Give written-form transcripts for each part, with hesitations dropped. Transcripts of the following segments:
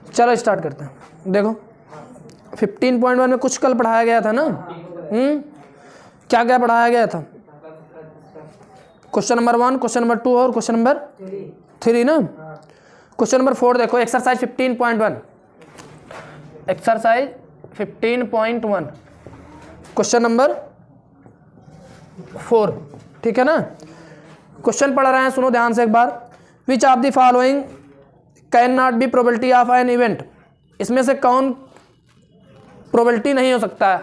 चलो स्टार्ट करते हैं। देखो 15.1 में कुछ कल पढ़ाया गया था ना, क्या क्या पढ़ाया गया था? क्वेश्चन नंबर 1, क्वेश्चन नंबर 2 और क्वेश्चन नंबर 3 ना। क्वेश्चन नंबर 4 देखो, एक्सरसाइज 15.1, एक्सरसाइज 15.1 क्वेश्चन नंबर 4, ठीक है ना। क्वेश्चन पढ़ रहे हैं, सुनो ध्यान से एक बार। Which of the following can not be probability of an event, इसमें से कौन प्रोबेबिलिटी नहीं हो सकता है,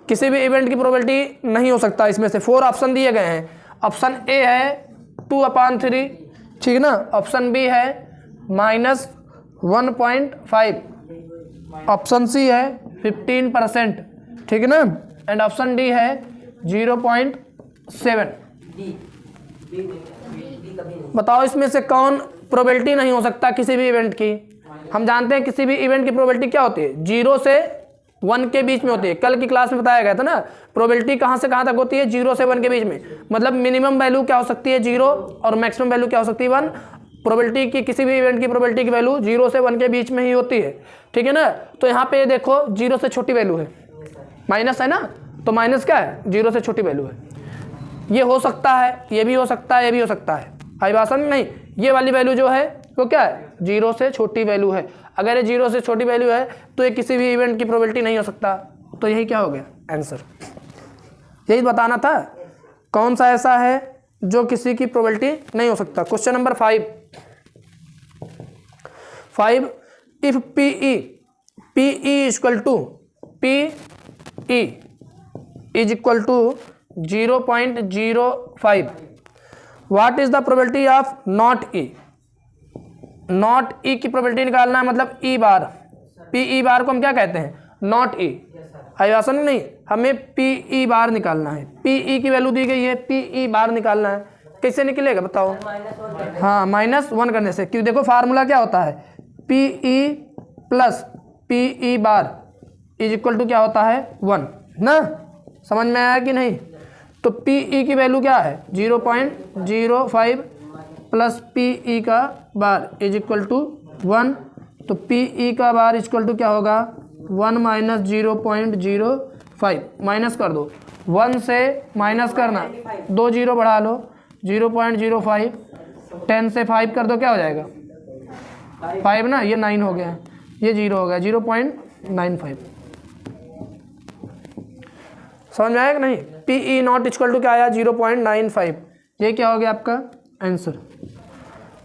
किसी भी इवेंट की प्रोबेबिलिटी नहीं हो सकता। इसमें से 4 ऑप्शन दिए गए हैं। ऑप्शन ए है 2/3, ठीक है ना। ऑप्शन बी है -1.5, ऑप्शन सी है 15%, ठीक है ना। एंड ऑप्शन डी है 0.7। बताओ इसमें से कौन प्रोबेबिलिटी नहीं हो सकता किसी भी इवेंट की। हम जानते हैं किसी भी इवेंट की प्रोबेबिलिटी क्या होती है, 0 से 1 के बीच में होती है। कल की क्लास में बताया गया था ना, प्रोबेबिलिटी कहाँ से कहाँ तक होती है, 0 से 1 के बीच में। मतलब मिनिमम वैल्यू क्या हो सकती है, 0, और मैक्सिमम वैल्यू क्या हो सकती है, 1। प्रोबेबिलिटी की, किसी भी इवेंट की प्रोबेबिलिटी की वैल्यू 0 से 1 के बीच में ही होती है, ठीक है ना। तो यहाँ पे देखो 0 से छोटी वैल्यू है, माइनस है ना, तो माइनस क्या है, 0 से छोटी वैल्यू है। ये हो सकता है, ये भी हो सकता है, ये भी हो सकता है। आई बात समझ नहीं, ये वाली वैल्यू जो है वो क्या है, 0 से छोटी वैल्यू है। अगर ये 0 से छोटी वैल्यू है तो ये किसी भी इवेंट की प्रोबेबिलिटी नहीं हो सकता। तो यही क्या हो गया आंसर, यही बताना था कौन सा ऐसा है जो किसी की प्रोबेबिलिटी नहीं हो सकता। Question number 5, if PE equal to PE is equal to 0.05, what is the probability of not E। Not E की प्रोबेबिलिटी निकालना है, मतलब E बार, PE बार को हम क्या कहते हैं, नॉट E। आसान नहीं, हमें PE बार निकालना है। PE की वैल्यू दी गई है, PE बार निकालना है। कैसे निकलेगा बताओ? हाँ, -1 करने से, क्योंकि देखो फार्मूला क्या होता है, PE plus PE bar is equal to क्या होता है, 1 ना। समझ में आया कि नहीं? तो PE की वैल्यू क्या है, 0.05 प्लस PE का बार इज इक्वल टू 1। तो PE का बार इक्वल टू क्या होगा, 1 माइनस 0.05, माइनस कर दो, 1 से माइनस करना, 2 0 बढ़ा लो, 0.05, 10 से 5 कर दो, क्या हो जाएगा 5 ना, ये 9 हो गया, ये 0 हो गया, 0.95। समझ में आया कि नहीं? PE नॉट इक्वल टू क्या आया, 0.95। ये क्या हो गया आपका आंसर।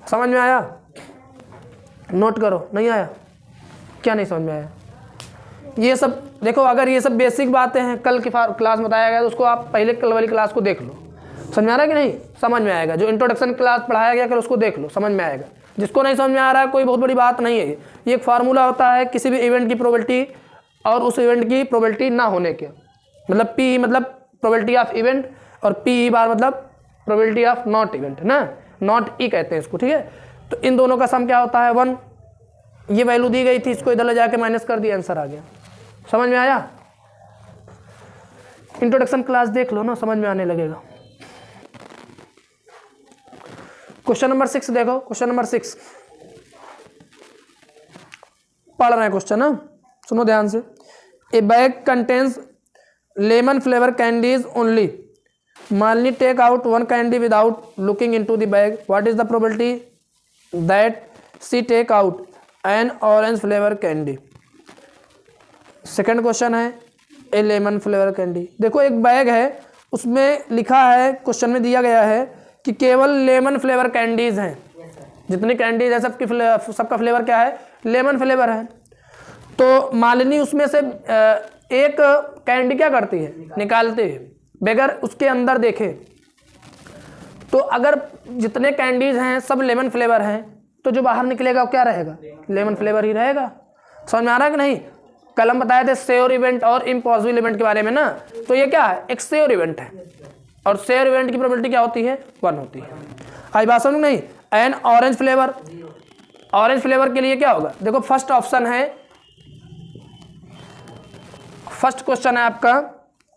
समझ में आया? नोट करो। नहीं आया? क्या नहीं समझ में आया? ये सब देखो, अगर ये सब बेसिक बातें हैं, कल की क्लास में बताया गया तो उसको आप पहले कल वाली क्लास को देख लो। समझ में आ रहा है कि नहीं? समझ में आएगा। जो इंट्रोडक्शन क्लास पढ़ाया गया कल उसको देख लो, समझ में आएगा। जिसको नहीं समझ में आ रहा है, कोई बहुत बड़ी बात नहीं है। ये एक फार्मूला होता है किसी भी इवेंट की प्रोबेबिलिटी और उस इवेंट की प्रोबेबिलिटी ना होने के। मतलब PE मतलब प्रोबेबिलिटी ऑफ इवेंट, और PE बार मतलब प्रोबेबिलिटी ऑफ नॉट इवेंट ना, नॉट E कहते हैं इसको, ठीक है। तो इन दोनों का सम क्या होता है, 1। ये वैल्यू दी गई थी, इसको इधर ले जाके माइनस कर दिया, आंसर आ गया। समझ में आया? इंट्रोडक्शन क्लास देख लो ना, समझ में आने लगेगा। क्वेश्चन नंबर 6 देखो, क्वेश्चन नंबर 6 पढ़ रहे हैं क्वेश्चन ना, सुनो ध्यान से। ए bag contains lemon flavour candies only, Malini take out one candy without looking into the bag. What is the probability that she take out an orange flavor candy? Second question है ए lemon flavour candy. देखो एक bag है, उसमें लिखा है, question में दिया गया है कि केवल लेमन फ्लेवर कैंडीज हैं। जितनी कैंडीज है सबका फ्लेवर क्या है, लेमन फ्लेवर है। तो मालिनी उसमें से एक कैंडी क्या करती है, निकालती है बगैर उसके अंदर देखे। तो अगर जितने कैंडीज हैं सब लेमन फ्लेवर हैं, तो जो बाहर निकलेगा वो क्या रहेगा, लेमन फ्लेवर ही रहेगा। समझ में आ रहा है कि नहीं? कल हम बताए थे श्योर इवेंट और इम्पॉसिबल इवेंट के बारे में ना। तो ये क्या है, एक श्योर इवेंट है, और श्योर इवेंट की प्रोबेबिलिटी क्या होती है, 1 होती है। आई बात समझ नहीं? N orange flavour, orange flavour के लिए क्या होगा, देखो फर्स्ट ऑप्शन है, फर्स्ट क्वेश्चन है आपका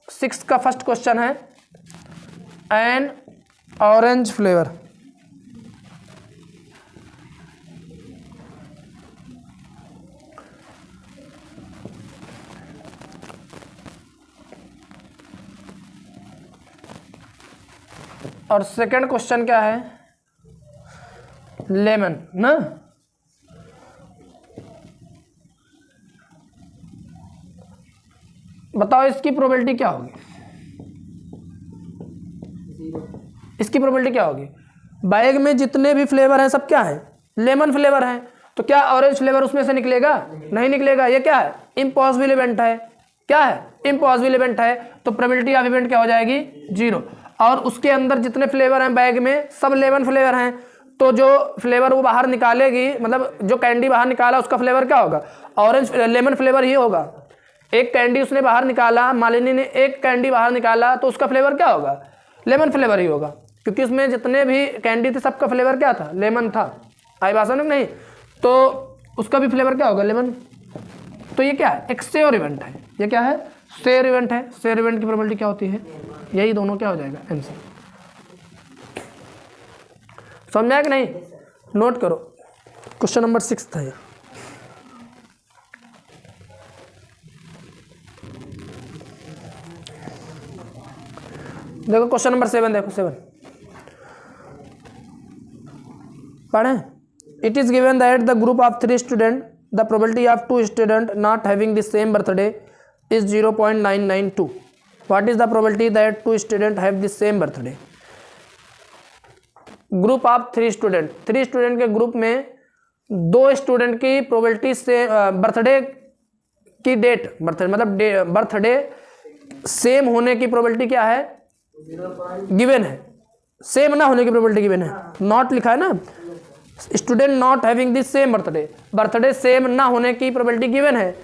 6 का फर्स्ट क्वेश्चन है, एन ऑरेंज फ्लेवर। और सेकंड क्वेश्चन क्या है, लेमन ना। बताओ इसकी प्रोबेबिलिटी क्या होगी, इसकी प्रोबेबिलिटी क्या होगी। बैग में जितने भी फ्लेवर हैं सब क्या है, लेमन फ्लेवर है, तो क्या ऑरेंज फ्लेवर उसमें से निकलेगा, नहीं निकलेगा। ये क्या है, इम्पॉसिबल इवेंट है, क्या है, इम्पॉसिबल इवेंट है। तो प्रोबेबिलिटी ऑफ इवेंट क्या हो जाएगी, 0। और उसके अंदर जितने फ्लेवर हैं बैग में सब लेमन फ्लेवर हैं, तो जो फ्लेवर वो बाहर निकालेगी, मतलब जो कैंडी बाहर निकाला उसका फ्लेवर क्या होगा, ऑरेंज लेमन फ्लेवर ही होगा। एक कैंडी उसने बाहर निकाला, मालिनी ने एक कैंडी बाहर निकाला, तो उसका फ्लेवर क्या होगा, लेमन फ्लेवर ही होगा, क्योंकि उसमें जितने भी कैंडी थे सबका फ्लेवर क्या था, लेमन था। आई बात समझ नहीं, तो उसका भी फ्लेवर क्या होगा, लेमन। तो ये क्या है, एक श्योर इवेंट है। ये क्या है, श्योर इवेंट है। श्योर इवेंट की प्रोबेबिलिटी क्या होती है, यही दोनों क्या हो जाएगा आंसर। समझ आया कि नहीं, नोट करो। क्वेश्चन नंबर 6 था ये। देखो क्वेश्चन नंबर 7, देखो 7 पढ़ें। It is given that the group of 3 student, the probability of 2 student not having the same birthday is 0.992। What is the probability that 2 student have the same birthday. Group of 3 student, 3 student के group में 2 student की probability से birthday की date, birthday मतलब birthday same होने की probability क्या है, गिवन है। सेम ना होने की प्रोबेबिलिटी गिवन है, नॉट लिखा है ना, student not having this same birthday, birthday same ना होने की प्रोबेबिलिटी गिवन है।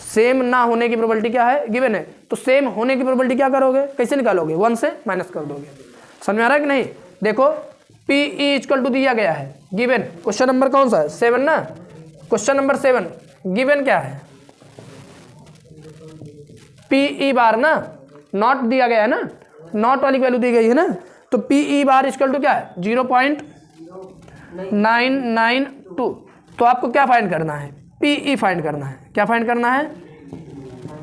सेम ना होने की प्रोबेबिलिटी क्या है, गिवन है। तो सेम होने की प्रोबेबिलिटी क्या करोगे, कैसे निकालोगे, 1 से माइनस कर दोगे। समझ में आ रहा है कि नहीं। देखो पी ई इक्वल टू दिया गया है, गिवन। क्वेश्चन नंबर कौन सा है, 7 ना। क्वेश्चन नंबर 7 गिवन क्या है, पी ई बार ना, नॉट दिया गया है ना, नॉट वाली वैल्यू दी गई है ना। तो P E bar equal to क्या है, 0.992। तो आपको क्या फाइंड करना है, पी ई फाइंड करना है। क्या फाइंड करना है,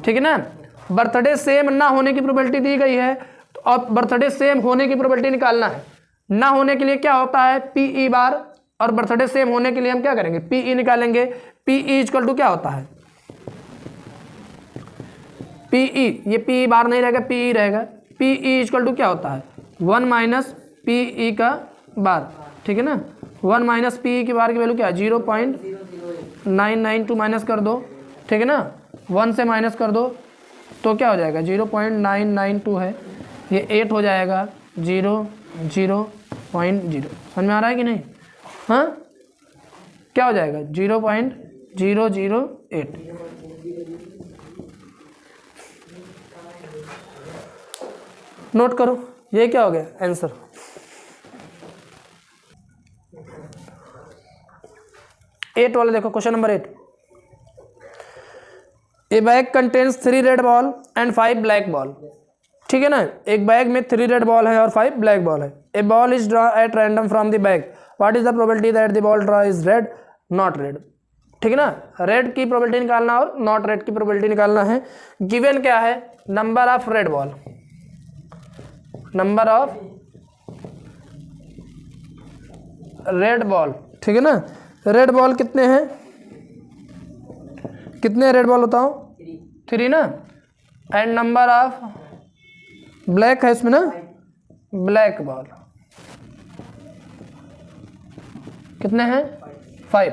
ठीक है ना। बर्थडे सेम ना होने की प्रोबेबिलिटी दी गई है, तो अब बर्थडे सेम होने की प्रोबेबिलिटी निकालना है। ना होने के लिए क्या होता है, पी ई बार, और बर्थडे सेम होने के लिए हम क्या करेंगे, पी ई निकालेंगे। पी ई इक्वल टू क्या होता है, पी ई, ये पी ई बार नहीं रहेगा, पी ई रहेगा। पी ई इक्वल टू क्या होता है, 1 माइनस पी ई का बार, ठीक है ना। 1 माइनस पी ई की बार की वैल्यू क्या है, 0.992 माइनस कर दो, ठीक है ना। 1 से माइनस कर दो तो क्या हो जाएगा, 0.992 है, ये 8 हो जाएगा, 0 0.0। समझ में आ रहा है कि नहीं, हाँ क्या हो जाएगा, 0.008। नोट करो, ये क्या हो गया आंसर। एट वाला देखो, question number 8। A bag contains 3 red ball and 5 black ball, ठीक है ना। एक बैग में 3 रेड बॉल है और 5 ब्लैक बॉल है। A ball is draw at random from the bag, what is the probability that the ball draw is red not red, ठीक है ना। रेड की प्रोबेबिलिटी निकालना और नॉट रेड की प्रोबेबिलिटी निकालना है। गिवन क्या है, number of red ball, number of red ball, ठीक है ना। रेड बॉल कितने हैं, कितने रेड बॉल बताओ, 3 ना। एंड नंबर ऑफ ब्लैक है इसमें ना, ब्लैक बॉल कितने हैं, 5।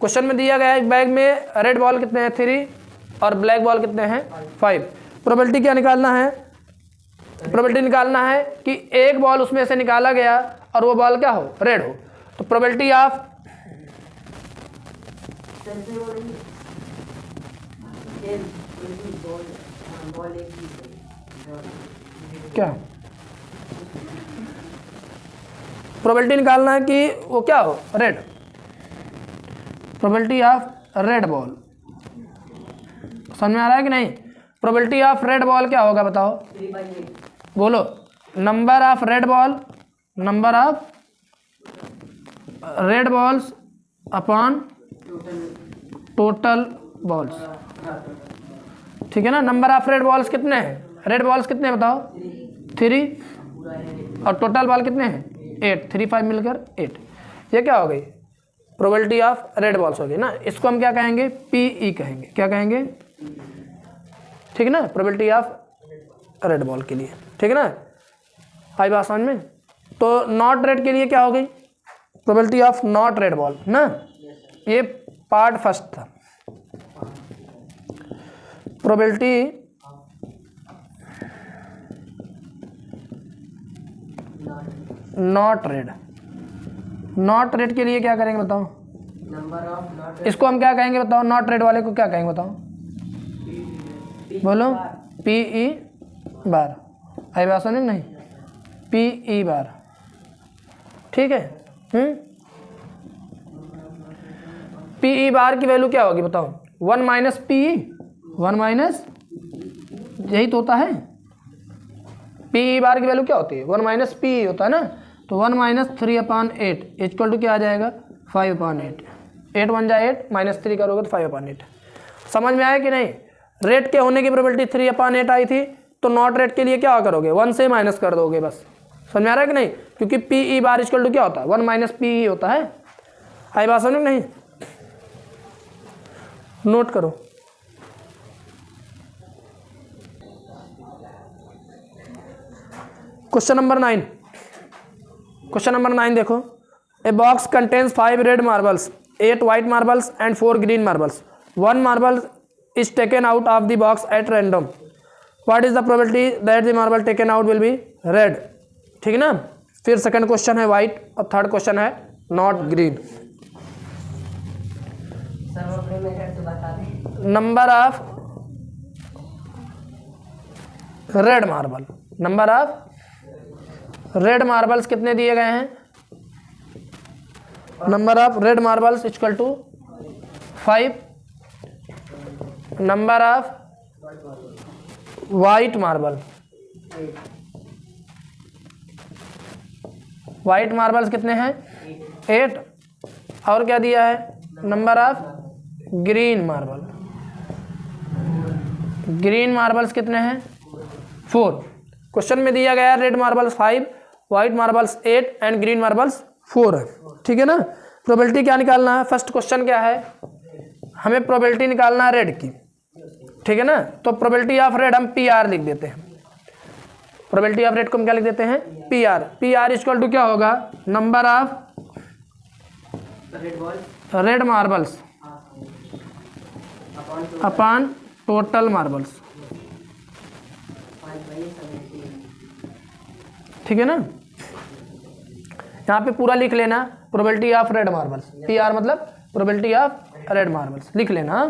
क्वेश्चन में दिया गया है एक बैग में रेड बॉल कितने हैं, 3, और ब्लैक बॉल कितने हैं, 5। प्रोबेबिलिटी क्या निकालना है, प्रोबेबिलिटी निकालना है कि एक बॉल उसमें से निकाला गया और वो बॉल क्या हो, रेड हो। तो प्रोबेबिलिटी ऑफ क्या, प्रोबेबिलिटी निकालना है कि वो क्या हो, red. Probability of red ball, समझ में आ रहा है कि नहीं। प्रोबेबिलिटी ऑफ रेड बॉल क्या होगा बताओ, बोलो। Number of red ball, number of red balls upon total balls, ठीक है ना। नंबर ऑफ रेड बॉल्स कितने हैं, रेड बॉल्स कितने हैं बताओ, 3, और टोटल बॉल कितने हैं 8, 3 5 मिलकर 8। ये क्या हो गई प्रोबेबिलिटी ऑफ रेड बॉल्स हो गई ना। इसको हम क्या कहेंगे पीई कहेंगे। क्या कहेंगे ठीक है ना, प्रोबेबिलिटी ऑफ रेड बॉल के लिए। ठीक है ना, आई बात समझ में। तो नॉट रेड के लिए क्या हो गई probability of not red ball ना। ये पार्ट फर्स्ट था। Probability not red, not red के लिए क्या करेंगे बताओ, नंबर ऑफ नॉट, इसको हम क्या कहेंगे बताओ, नॉट रेड वाले को क्या कहेंगे बताओ, बोलो पीई बार। आई बात समझ नहीं, पीई बार। ठीक है, पीई बार की वैल्यू क्या होगी बताओ, 1 माइनस पीई, 1 माइनस, यही तो होता है। पीई बार की वैल्यू क्या होती है 1 माइनस पीई होता है ना। तो 1 माइनस 3/8 इक्वल टू क्या आ जाएगा 5/8। 8 1 जा 8 माइनस 3 करोगे तो 5/8। समझ में आया कि नहीं। रेट के होने की प्रोबेबिलिटी 3/8 आई थी, तो नॉट रेट के लिए क्या करोगे 1 से माइनस कर दोगे बस। समझ में आ रहा है कि नहीं, क्योंकि पीई बार इक्वल टू क्या होता है 1 माइनस पीई होता है। आई बात समझ में नहीं, नोट करो। क्वेश्चन नंबर 9, क्वेश्चन नंबर 9 देखो। A box contains 5 red marbles, 8 white marbles and 4 green marbles. 1 marble is taken out of the box at random. What is the probability that the marble taken out will be red. ठीक है ना। फिर second question है white और third question है not green. Number of red marble, number of red marbles कितने दिए गए हैं, number of red marbles equal to 5। Number of white marble, white marbles कितने हैं 8। और क्या दिया है number of green marble, green marbles कितने हैं 4। क्वेश्चन में दिया गया red marbles 5, white marbles 8 and green marbles 4 है। ठीक है ना। प्रोबेबिलिटी क्या निकालना है, फर्स्ट क्वेश्चन क्या है, हमें प्रोबेबिलिटी निकालना है रेड की। ठीक है ना। तो प्रोबेबिलिटी ऑफ रेड हम पी आर लिख देते हैं। प्रोबेबिलिटी ऑफ रेड को हम क्या लिख देते हैं P R. P R equal to क्या होगा number of red marbles upon total marbles. ठीक है ना। यहाँ पे पूरा लिख लेना probability of red marbles, P R मतलब प्रोबेबिलिटी ऑफ रेड मार्बल्स लिख लेना।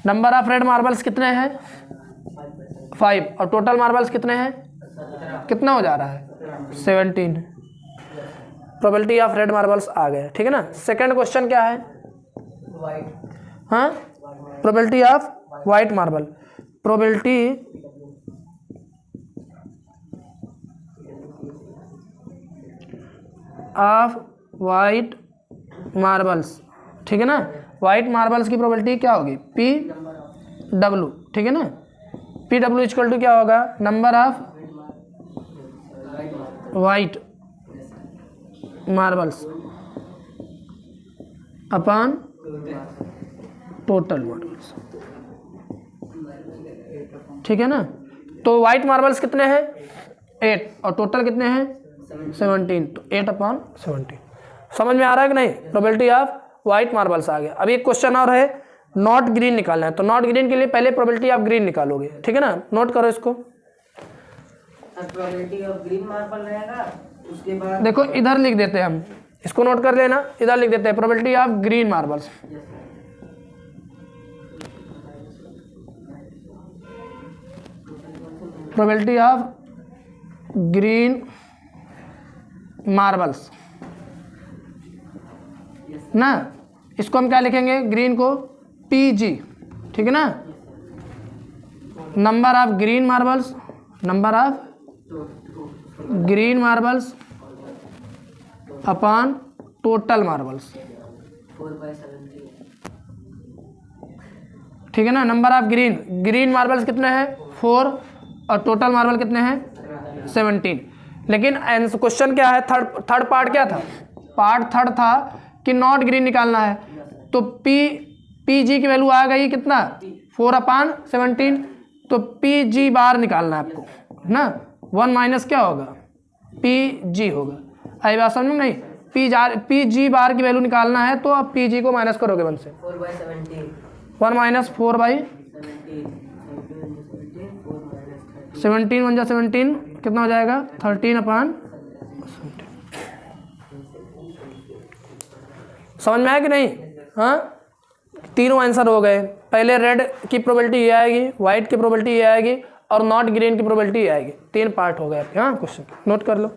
नंबर ऑफ रेड मार्बल्स कितने हैं 5 और टोटल मार्बल्स कितने हैं, कितना हो जा रहा है 17। प्रोबेबिलिटी ऑफ रेड मार्बल्स आ गए। ठीक है ना। सेकंड क्वेश्चन क्या है, हाँ probability of white marble. Probability of white marbles. ठीक है ना। वाइट मार्बल्स की प्रोबेबिलिटी क्या होगी पी डब्ल्यू। ठीक है ना। पी डब्ल्यू इक्वल टू क्या होगा number of white marbles upon total marbles. ठीक है ना। तो वाइट मार्बल्स कितने हैं 8 और टोटल कितने हैं 17, तो 8/17। समझ में आ रहा है कि नहीं। प्रोबेबिलिटी ऑफ वाइट मार्बल्स आ गया। अभी एक क्वेश्चन और है नॉट ग्रीन निकालना है। तो नॉट ग्रीन के लिए पहले प्रोबेबिलिटी ऑफ ग्रीन निकालोगे। ठीक है ना। नोट करो इसको। प्रोबेबिलिटी ऑफ ग्रीन मार्बल रहेगा, उसके बाद देखो इधर लिख देते हैं हम, इसको नोट कर लेना, इधर लिख देते हैं probability of green marbles. Probability of green marbles ना। इसको हम क्या लिखेंगे ग्रीन को पीजी। ठीक है ना। Number of green marbles, number of green marbles upon total marbles. 4/17। ठीक है ना। Number of green, green marbles कितने हैं 4 और टोटल मार्बल कितने हैं 17। लेकिन क्वेश्चन क्या है, थर्ड पार्ट क्या था, पार्ट थर्ड था कि नॉट ग्रीन निकालना है। तो पी जी की वैल्यू आ गई कितना 4/17, तो पी जी बार निकालना है आपको है ना। 1 माइनस क्या होगा पी जी होगा। आई बात समझ में नहीं, पी जी बार की वैल्यू निकालना है तो आप पी जी को माइनस करोगे 1 से। 4/17 1 माइनस 4/17 17 1 जा 17 कितना हो जाएगा 13/17। समझ में आया कि नहीं। हाँ, तीनों आंसर हो गए। पहले रेड की प्रोबेबिलिटी ये आएगी, वाइट की प्रोबेबिलिटी ये आएगी और नॉट ग्रीन की प्रोबेबिलिटी ये आएगी। 3 पार्ट हो गए आपके। हाँ, क्वेश्चन नोट कर लो।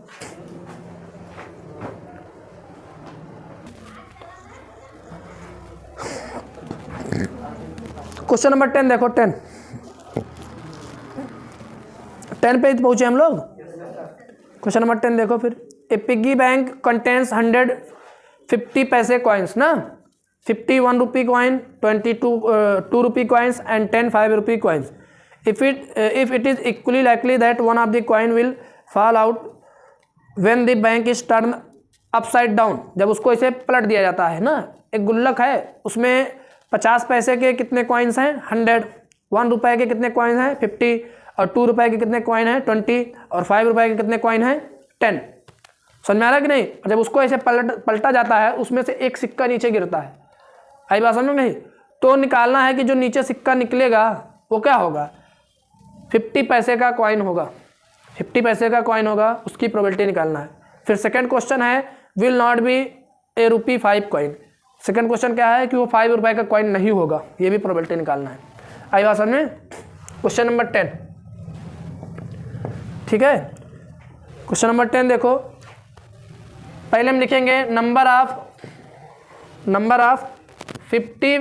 क्वेश्चन नंबर 10 देखो। 10 पे पहुंचे हम लोग। क्वेश्चन नंबर 10 देखो फिर। ए पिग्गी बैंक कंटेन्स 150 पैसे कॉइन्स ना, 50 1 rupee coin, 22 2 rupee coins and 10 5 rupee coins. if it is equally likely that one of the coin will fall out when the bank is turned upside down, जब उसको इसे पलट दिया जाता है ना, एक गुल्लक है उसमें 50 पैसे के कितने कॉइन्स हैं 100, 1 रुपए के कितने कॉइन हैं 50 और 2 रुपए के कितने कॉइन हैं 20 और 5 रुपए के कितने कॉइन हैं 10। समझ में आ रहा है कि नहीं। जब उसको ऐसे पलटा जाता है उसमें से एक सिक्का नीचे गिरता है। आई बात समझ में नहीं। तो निकालना है कि जो नीचे सिक्का निकलेगा वो क्या होगा 50 पैसे का कॉइन होगा, 50 पैसे का कॉइन होगा, उसकी प्रोबेबिलिटी निकालना है। फिर सेकंड क्वेश्चन है will not be A rupee 5 coin. Second question क्या है कि वो 5 रुपए का कॉइन नहीं होगा, ये भी प्रोबेबिलिटी निकालना है। आई बात समझ में। क्वेश्चन नंबर 10 ठीक है। क्वेश्चन नंबर 10 देखो। पहले हम लिखेंगे नंबर ऑफ 50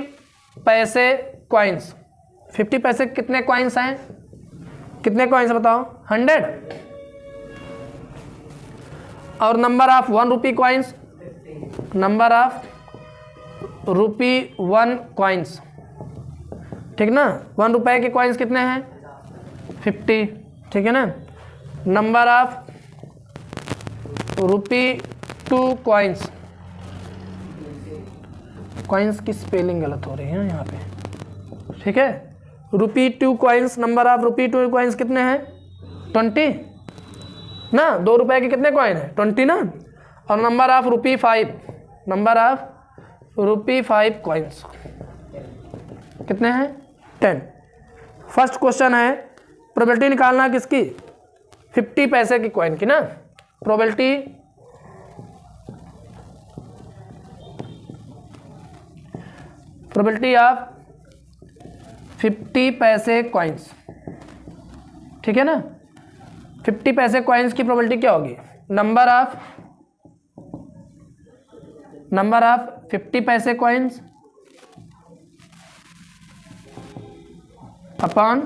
पैसे कॉइन्स। 50 पैसे कितने कॉइन्स हैं, कितने कॉइन्स बताओ 100। और number of 1 rupee coins, number of rupee 1 coins, ठीक ना। 1 रुपए के कॉइन्स कितने हैं 50, ठीक है ना। Number of rupee 2 coins, coins की स्पेलिंग गलत हो रही है यहाँ पे, ठीक है। रुपी 2 coins, number of rupee 2 coins कितने हैं 20 ना। 2 रुपए के कितने कॉइन है 20 ना। और number of rupee 5, number of rupee 5 coins कितने हैं 10। फर्स्ट क्वेश्चन है प्रोबेबिलिटी निकालना किसकी 50 पैसे की कॉइन की ना। प्रोबेबिलिटी ऑफ 50 पैसे कॉइन्स, ठीक है ना। 50 पैसे कॉइन्स की प्रोबेबिलिटी क्या होगी नंबर ऑफ 50 पैसे कॉइन्स अपॉन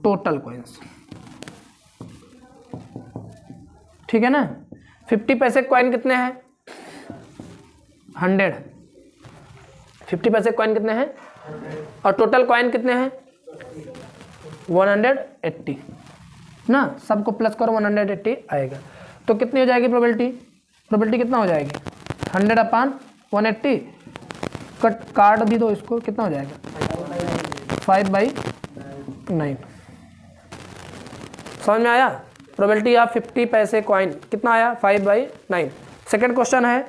टोटल कॉइन्स, ठीक है ना। 50 पैसे कॉइन कितने हैं 100, 50 पैसे कॉइन कितने हैं और टोटल कॉइन कितने हैं 180 ना। सबको प्लस करो 180 आएगा। तो कितनी हो जाएगी प्रोबेबिलिटी कितना हो जाएगी 100/180। काट भी दो इसको, कितना हो जाएगा 5/9। समझ में आया। प्रोबेबिलिटी ऑफ 50 पैसे कॉइन कितना आया 5/9। सेकंड क्वेश्चन है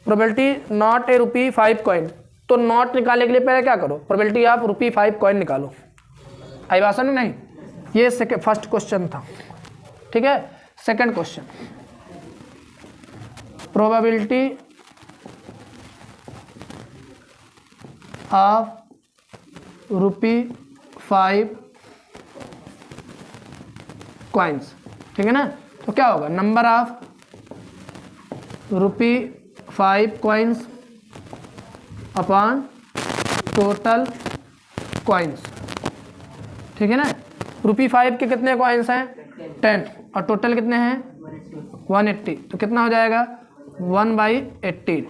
probability not a rupee 5 coin. तो नॉट निकालने के लिए पहले क्या करो प्रोबेबिलिटी ऑफ रुपी 5 कॉइन निकालो। आई बात समझ में नहीं। ये फर्स्ट क्वेश्चन था, ठीक है। Second question probability of rupee 5 coins, ठीक है ना। तो क्या होगा number of rupee 5 coins upon total coins, ठीक है ना। रुपी 5 के कितने कॉइन्स हैं 10 और टोटल कितने हैं 180। तो कितना हो जाएगा 1/80।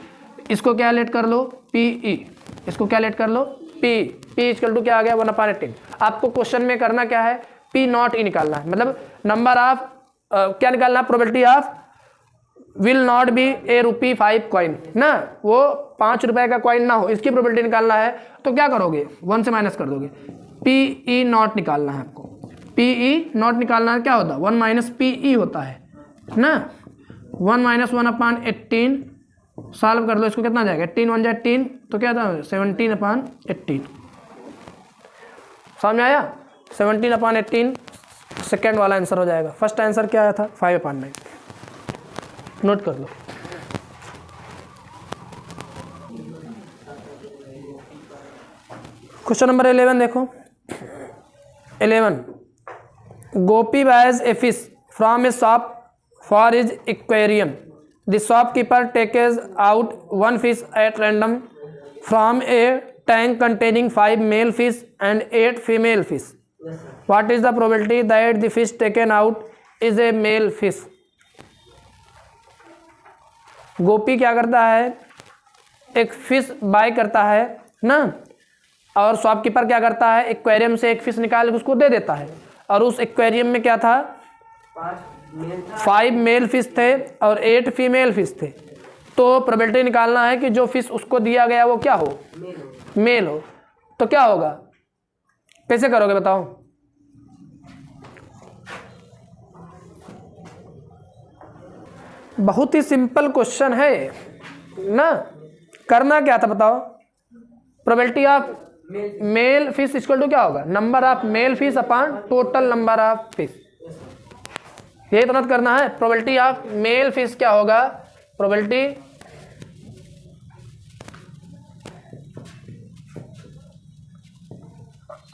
इसको क्या लेट कर लो PE, इसको क्या लेट कर लो P इक्वल टू क्या आ गया 1/18। आपको क्वेश्चन में करना क्या है P नॉट E निकालना है। मतलब नंबर ऑफ क्या निकालना, probability of will not be A ₹5 coin ना, वो 5 रुपए का कॉइन ना हो, इसकी प्रोबेबिलिटी निकालना है। तो क्या करोगे, 1 से माइनस कर दोगे, PE नॉट निकालना है आपको। PE नॉट निकालना है, क्या होता है 1 माइनस PE होता है ना, 1 माइनस 1/18 सॉल्व कर लो इसको, कितना जाएगा 18 1 18, तो क्या था 17/18। समझ में आया, 17/18 सेकेंड वाला आंसर हो जाएगा। फर्स्ट आंसर क्या आया था 5/9, नोट कर लो। क्वेश्चन नंबर 11 देखो, 11 गोपी buys a fish from a shop for his aquarium. The shopkeeper takes out one fish at random from a tank containing 5 male fish and 8 female fish. What is the probability that the fish taken out is a male fish? गोपी क्या करता है, एक fish bye करता है ना, और shopkeeper क्या करता है, एक्वेरियम से एक फिश निकाल के उसको दे देता है, और उस एक्वेरियम में क्या था 5 मेल फिश थे और 8 फीमेल फिश थे। तो प्रोबेबिलिटी निकालना है कि जो फिश उसको दिया गया वो क्या हो, मेल हो। तो क्या होगा, कैसे करोगे बताओ, बहुत ही सिंपल क्वेश्चन है ना। करना क्या था बताओ, probability of male fish equal to क्या होगा, number of male fish upon total number of fish, यही तो नोट करना है। प्रोबेबिलिटी ऑफ मेल फिश क्या होगा, probability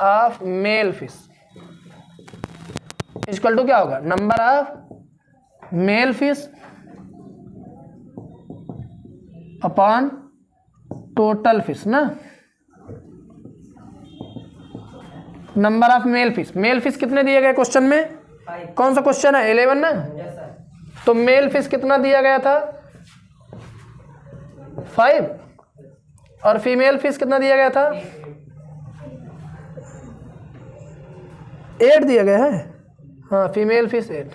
of male fish equal to क्या होगा, number of male fish upon total fish ना, number of male fish. Male fish कितने दिए गए क्वेश्चन में, कौन सा क्वेश्चन है 11 ना, तो मेल फिश कितना दिया गया था 5, और फीमेल फिश कितना दिया गया था 8 दिया गया है, हाँ फीमेल फिश 8।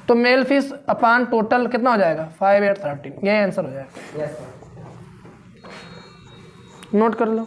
तो मेल फिश अपान टोटल कितना हो जाएगा 5 8 13, यही आंसर हो जाएगा। नोट कर लो।